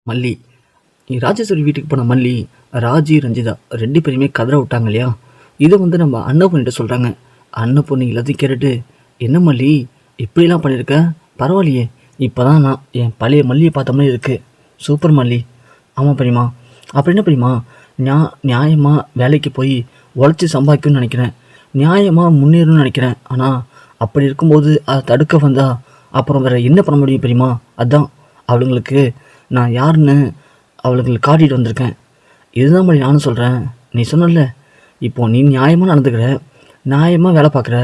மல்லி. ராஜேஸ்வரி வீட்டுக்கு போன மல்லி, ராஜி, ரஞ்சிதா 2 பேருமே கதற விட்டாங்க இல்லையா? இதை நம்ம அன்னபொண்ணிட்ட சொல்கிறாங்க. அன்னபொண்ணு எல்லாத்தையும் கேட்டுட்டு, என்ன மல்லி இப்படிலாம் பண்ணியிருக்க? பரவாயில்லையே, இப்போ தான் நான் என் பழைய மல்லியை பார்த்த மாதிரி இருக்குது. சூப்பர் மல்லி. ஆமாம் பெரியம்மா. அப்புறம் என்ன பெரியம்மா, நியாயமாக வேலைக்கு போய் உழைச்சி சம்பாதிக்கணும்னு நினைக்கிறேன், நியாயமாக முன்னேறணும்னு நினைக்கிறேன். ஆனால் அப்படி இருக்கும்போது அதை தடுக்க வந்தால் அப்புறம் வேறு என்ன பண்ண முடியும் பெரியம்மா? அதுதான் அவளுங்களுக்கு நான் யாருன்னு அவளுங்களுக்கு காட்டிகிட்டு வந்திருக்கேன். இதுதான் மாதிரி நானும் சொல்கிறேன். நீ சொன்னல, இப்போது நீ நியாயமாக நடந்துக்கிற, நியாயமாக வேலை பார்க்குற,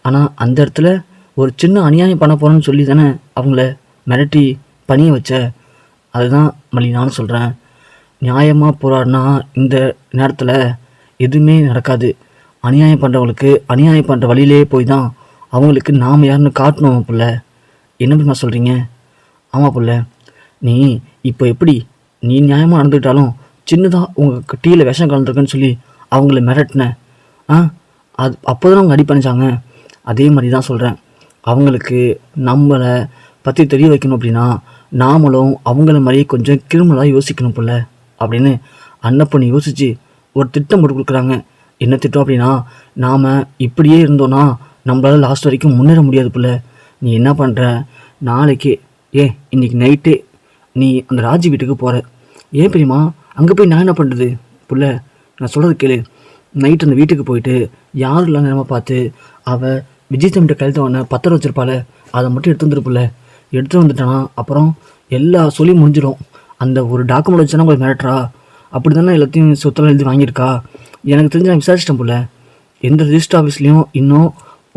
ஆனால் அந்த இடத்துல ஒரு சின்ன அநியாயம் பண்ண போகிறேன்னு சொல்லி தானே அவங்கள மிரட்டி பணிய வச்ச. அதுதான் மல்லி நானும் சொல்கிறேன். நியாயமாக போராடினா இந்த நேரத்தில் எதுவுமே நடக்காது. அநியாயம் பண்ணுறவங்களுக்கு அநியாயம் பண்ணுற வழியிலே போய் தான் அவங்களுக்கு நாம் யாருன்னு காட்டணும் புள்ள. என்ன பண்ண சொல்கிறீங்க? ஆமாம் புள்ள, நீ இப்போ எப்படி நீ நியாயமாக நடந்துக்கிட்டாலும் சின்னதாக உங்கள் டீயில் விஷம் கலந்துருக்குன்னு சொல்லி அவங்கள மிரட்டின, அது அப்போ தான் அவங்க அடி பண்ணிச்சாங்க. அதே மாதிரி தான் சொல்கிறேன். அவங்களுக்கு நம்மளை பற்றி தெரிய வைக்கணும் அப்படின்னா நாமளும் அவங்கள மாதிரியே கொஞ்சம் கிரிமினலாக யோசிக்கணும் புள்ள அப்படின்னு அன்னப்பொண்ணு யோசித்து ஒரு திட்டம் போட்டு கொடுக்குறாங்க. என்ன திட்டம் அப்படின்னா, நாம் இப்படியே இருந்தோன்னா நம்மளால் லாஸ்ட் வரைக்கும் முன்னேற முடியாது புள்ள. நீ என்ன பண்ணுற, நாளைக்கே இன்றைக்கி நைட்டே நீ அந்த ராஜி வீட்டுக்கு போகிற. ஏன் பெரியம்மா அங்கே போய் நான் என்ன பண்ணுறது? புள்ள நான் சொல்கிறது கேளு. நைட்டு அந்த வீட்டுக்கு போயிட்டு யாரும் இல்லை நேரமாக பார்த்து அவள் விஜய் தம்பிட்ட கழுத்தவன பத்திரம் வச்சிருப்பாள், அதை மட்டும் எடுத்து வந்துருப்புல. எடுத்து வந்துட்டானா அப்புறம் எல்லா சொல்லியும் முடிஞ்சிடும். அந்த ஒரு டாக்குமெண்ட் வச்சுன்னா உங்களுக்கு மிரட்டுறா, அப்படி தானே எல்லாத்தையும் சொத்தெல்லாம் எழுதி வாங்கியிருக்கா. எனக்கு தெரிஞ்சு நான் விசாரிச்சிட்டேன் போல. எந்த ரிஜிஸ்டர் ஆஃபீஸ்லேயும் இன்னும்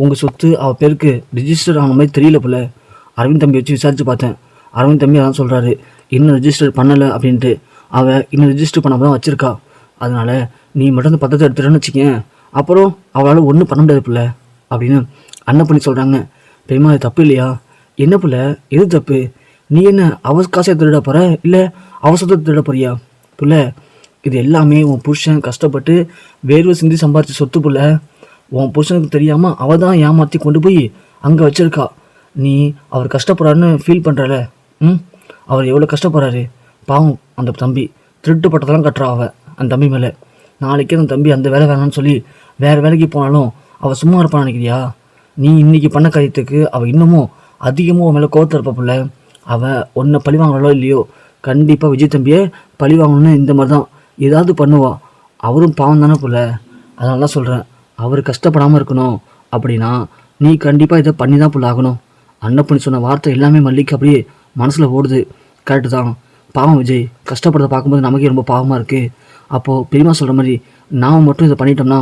உங்கள் சொத்து அவள் பேருக்கு ரிஜிஸ்டர் ஆன மாதிரி தெரியல போல. அரவிந்த் தம்பி வச்சு விசாரித்து பார்த்தேன். அரவிந்த் தம்பி அதான் சொல்கிறாரு, இன்னும் ரிஜிஸ்டர் பண்ணலை அப்படின்ட்டு. அவள் இன்னும் ரிஜிஸ்டர் பண்ணாமல் தான் வச்சுருக்கா. அதனால் நீ மட்டும் அந்த பத்திரத்தை எடுத்துட்டேன்னு வச்சுக்கேன், அப்புறம் அவளால் ஒன்றும் பண்ண முடியாது பிள்ளை அப்படின்னு அன்னப்பொண்ணு சொல்கிறாங்க. பெரியம்மா அது தப்பு இல்லையா? என்ன பிள்ளை எது தப்பு? நீ என்ன அவ காசை திருட போகிற, இல்லை அவசரத்தை திருட போறியா? பிள்ளை இது எல்லாமே உன் புருஷன் கஷ்டப்பட்டு வேர்வை சிந்தி சம்பாரிச்சு சொத்து பிள்ளை. உன் புருஷனுக்கு தெரியாமல் அவள் தான் ஏமாற்றி கொண்டு போய் அங்கே வச்சுருக்கா. நீ அவர் கஷ்டப்படுறாருன்னு ஃபீல் பண்ணுறல. அவர் எவ்வளோ கஷ்டப்படுறாரு பாவம். அந்த தம்பி திருட்டு பட்டதெல்லாம் கட்டுறா அவள் அந்த தம்பி மேலே. நாளைக்கே அந்த தம்பி அந்த வேலை வேணான்னு சொல்லி வேறு வேலைக்கு போனாலும் அவள் சும்மா இருப்பான்னு நினைக்கிறியா? நீ இன்றைக்கி பண்ண காரியத்துக்கு அவள் இன்னமும் அதிகமாக உன் மேலே கோவத்தில் இருப்பா பிள்ளை. அவள் ஒன்றை பழி வாங்கலோ இல்லையோ, கண்டிப்பாக விஜய் தம்பியை பழி வாங்கணும்னு இந்த மாதிரி தான் ஏதாவது பண்ணுவாள். அவரும் பாவம் தானே பிள்ளை. அதனால தான் சொல்கிறேன், அவர் கஷ்டப்படாமல் இருக்கணும் அப்படின்னா நீ கண்டிப்பாக இதை பண்ணி தான் பிள்ளை ஆகணும். அன்னப்பொண்ணு சொன்ன வார்த்தை எல்லாமே மல்லிக்கு அப்படியே மனசில் ஓடுது. கரெக்டு தான். பாவம் விஜய் கஷ்டப்படுறத பார்க்கும்போது நமக்கே ரொம்ப பாவமாக இருக்குது. அப்போது பெரியம்மா சொல்கிற மாதிரி நாம் மட்டும் இதை பண்ணிட்டோம்னா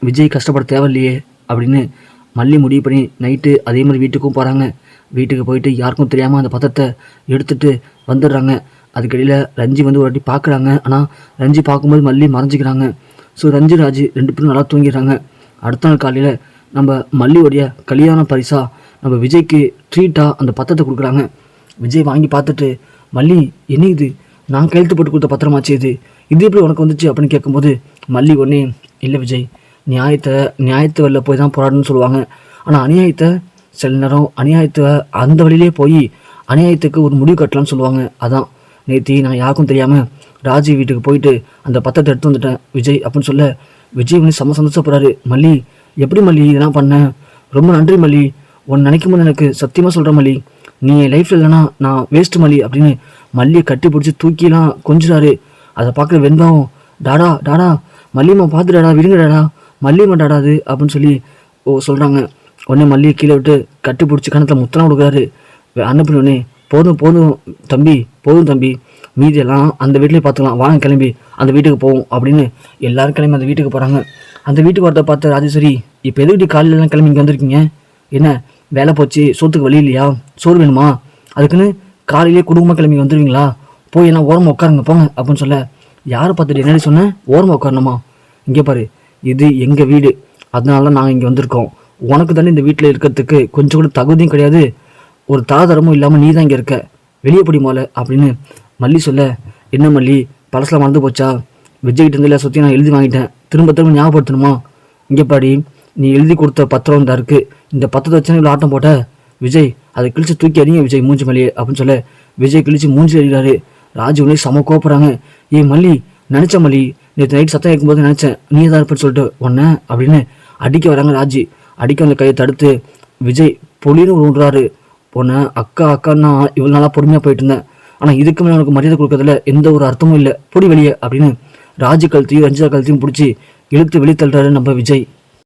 விஜய் கஷ்டப்பட தேவையில்லையே அப்படின்னு மல்லி முடிவு பண்ணி நைட்டு அதே மாதிரி வீட்டுக்கும் போகிறாங்க. வீட்டுக்கு போயிட்டு யாருக்கும் தெரியாமல் அந்த பத்திரத்தை எடுத்துகிட்டு வந்துடுறாங்க. அதுக்கிடையில் ரஞ்சி ஒரு வாட்டி பார்க்குறாங்க. ஆனால் ரஞ்சி பார்க்கும்போது மல்லி மறைஞ்சிக்கிறாங்க. ஸோ ரஞ்சி ராஜி 2 பேரும் நல்லா தூங்கிடுறாங்க. அடுத்த நாள் காலையில் நம்ம மல்லியோடைய கல்யாண பரிசாக நம்ம விஜய்க்கு ட்ரீட்டாக அந்த பத்திரத்தை கொடுக்குறாங்க. விஜய் வாங்கி பார்த்துட்டு, மல்லி என்ன இது, நான் கையெழுத்து போட்டு கொடுத்த பத்திரமாச்சு, இது எப்படி உனக்கு வந்துச்சு அப்படின்னு கேட்கும்போது மல்லி ஒன்றே, இல்லை விஜய், நியாயத்தை வெளில போய் தான் போராடணும்னு சொல்லுவாங்க. ஆனால் அநியாயத்தை சில நேரம் அநியாயத்தை அந்த வழியிலே போய் அநியாயத்துக்கு ஒரு முடிவு கட்டலாம்னு சொல்லுவாங்க. அதான் நேற்று நான் யாருக்கும் தெரியாமல் ராஜி வீட்டுக்கு போயிட்டு அந்த பத்திரத்தை எடுத்து வந்துட்டேன் விஜய் அப்படின்னு சொல்ல, விஜய் சந்தோஷப்படுறாரு. மல்லி எப்படி மல்லி இதெல்லாம் பண்ணேன், ரொம்ப நன்றி மல்லி, உன்னை நினைக்கும் போது எனக்கு சத்தியமாக சொல்கிறேன் மல்லி, நீ என் லைஃப்பில் இல்லைனா நான் வேஸ்ட்டு மல்லி அப்படின்னு மல்லியை கட்டி பிடிச்சி தூக்கிலாம் கொஞ்சிறாரு. அதை பார்க்குற வெண்பாவும், டாடா டாடா மல்லியம்மா பார்த்துடாடா, விடுங்க டாடா, மல்லியம்மா டாடாது அப்படின்னு சொல்லி சொல்கிறாங்க. உடனே மல்லியை கீழே விட்டு கட்டி பிடிச்சி கணத்தில் முத்தலாம் கொடுக்குறாரு. அனுப்பினோடனே, போதும் தம்பி, மீதியெல்லாம் அந்த வீட்டிலே பார்த்துக்கலாம், வாங்க கிளம்பி அந்த வீட்டுக்கு போவோம் அப்படின்னு எல்லோரும் கிளம்பி அந்த வீட்டுக்கு போகிறாங்க. அந்த வீட்டுக்கு வரத பார்த்து ராஜேஸ்வரி, இப்போ எதுக்கிட்டி காலையிலலாம் கிளம்பி இங்கே வந்திருக்கீங்க? என்ன வேலை போச்சு, சோத்துக்கு வழி இல்லையா, சோறு வேணுமா, அதுக்குன்னு காலையிலே குடும்பமாக கிளம்பி வந்துடுவீங்களா, போய் எல்லாம் ஓரமாக உட்காருங்க போங்க அப்படின்னு சொல்ல, யாரை பார்த்துட்டு என்னடி சொன்னேன், ஓரமாக உட்காரணுமா, இங்கே பாரு இது எங்கள் வீடு, அதனால தான் நாங்கள் இங்கே வந்திருக்கோம், உனக்கு தானே இந்த வீட்டில் இருக்கிறதுக்கு கொஞ்சம் கூட தகுதியும் கிடையாது, ஒரு தாதரமும் இல்லாமல் நீ தான் இங்கே இருக்க, வெளியே படி போல அப்படின்னு மல்லி சொல்ல, என்ன மல்லி பழசில் மறந்து போச்சா, விஜய்கிட்ட இருந்தில்ல சுற்றி நான் எழுதி வாங்கிட்டேன், திரும்ப ஞாபகப்படுத்தணுமா, இங்கே பாடி நீ எழுதி கொடுத்த பத்திரம் தான் இருக்குது, இந்த பத்திரத்தை வச்சு இவ்வளோ ஆட்டம் போட்ட, விஜய் அதை கிழிச்சு தூக்கி அடிங்க விஜய் மூஞ்சி மல்லியே அப்படின்னு சொல்ல, விஜய் கிழிச்சு மூஞ்சி அடிக்கிறாரு. ராஜி உடனே செம கோப்புறாங்க. ஏய் மல்லி, நினச்ச மல்லி, நேற்று நைட் சத்தம் கேட்கும்போது நினச்சேன் நீ தான் இருப்பேன்னு சொல்லிட்டு ஒன்ன அப்படின்னு அடிக்க வராங்க. ராஜி அடிக்க அந்த கையை தடுத்து விஜய் பொலின்னு விடுறாரு. பொண்ணை அக்கா அக்கான்னா இவ்வளோ நாளாக பொறுமையாக போயிட்டு இருந்தேன், ஆனால் இதுக்கு மேலே உனக்கு மரியாதை கொடுக்கறதுல எந்த ஒரு அர்த்தமும் இல்லை, பொடி வெளியே அப்படின்னு ராஜி கழுத்தையும் ரஞ்சிதா கழுத்தையும் பிடிச்சி இழுத்து வெளியே தள்ளுறாரு நம்ம விஜய்.